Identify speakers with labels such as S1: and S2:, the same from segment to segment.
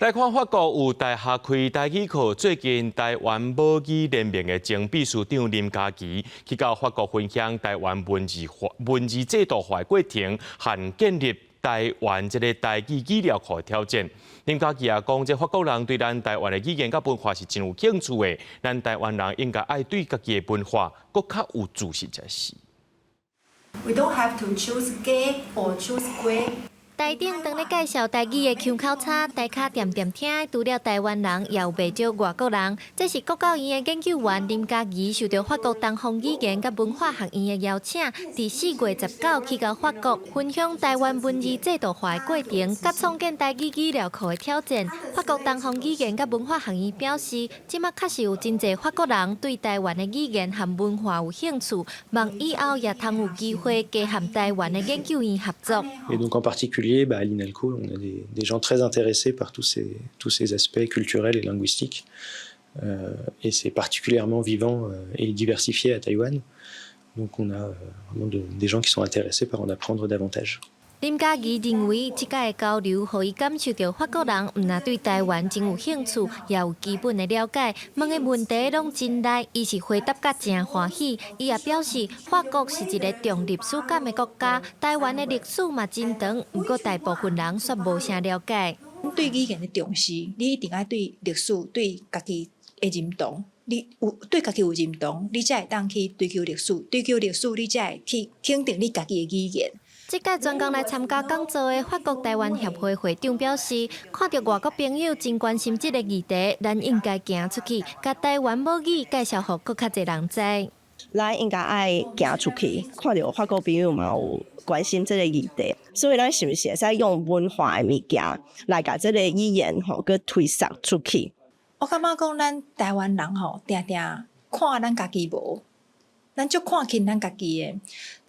S1: 来看法国有大学开台语课，最近台湾母语联盟的前秘书长林嘉琪去到法国分享台湾文字制度化的过程和建立台湾这个台语语料库的挑战。林嘉琪也讲，这法国人对咱台湾的语言甲文化是真有兴趣的，咱台湾人应该爱对家己的文化更较有自信才是。
S2: We don't have to choose gay or choose grey.
S3: 台顶当咧介绍台语的腔口差，台卡点点听，除了台湾人，也有不少外国人。这是国教院的研究员林嘉琪受到法国东方语言甲文化学院的邀请，伫4月19去到法国分享台湾文字制度化的过程，甲创建台语语料库的挑战。法国东方语言甲文化学院表示，即马确实有真侪法国人对台湾的语言和文化有兴趣，望以后也通有机会加和台湾的研究院合作。
S4: Et donc en particulier, à l'INALCO, on a des gens très intéressés par tous ces aspects culturels et linguistiques. Et c'est particulièrement vivant et diversifié à Taïwan. Donc on a vraiment des gens qui sont intéressés par en apprendre davantage.
S3: 林嘉琪认为，这届的交流，互伊感受到法国人唔但对台湾真有兴趣，也有基本的了解，问的问题拢真来，伊是回答甲真欢喜。伊也表示，法国是一个重历史感的国家，台湾的历史嘛真长，不过大部分人却无啥了解。
S2: 对语言的重视，你一定要对历史、对家己的认同。你有对家己有认同，你才会当去追求历史。追求历史，你才会去肯定你家己的语言。
S3: 这届专工来参加讲座的法国台湾协会会长表示，看到外国朋友真关心这个议题，咱应该行出去，甲台湾母语介绍予更较侪人知。
S5: 咱应该爱行出去，看到法国朋友嘛有关心这个议题，所以咱是不是会使用文化的物件来甲这个语言吼去推送出去？
S2: 我感觉讲，咱台湾人吼，定定看咱家己无，咱足看轻咱家己的。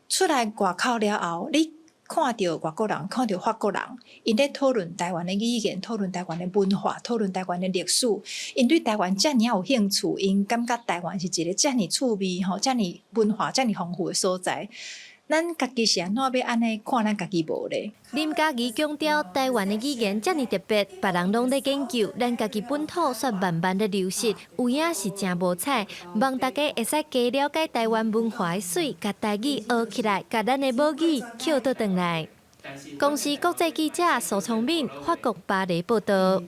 S2: 出来外口了后，你看到外国人，看到法国人，因咧讨论台湾的语言，讨论台湾的文化，讨论台湾的历史，因对台湾遮尔有兴趣，因感觉台湾是一个遮尔趣味吼，遮尔文化遮尔丰富的所在。咱家己是安怎要安尼看咱家己无咧？
S3: 林嘉琪强调，台湾的语言遮尔特别，别人拢在研究，咱家己本土却慢慢的流失，有影是真无彩。望大家会使加了解台湾文化的水，甲台语学起来，甲咱的母语捡倒转来。公司国际记者苏聪敏，法国巴黎报道。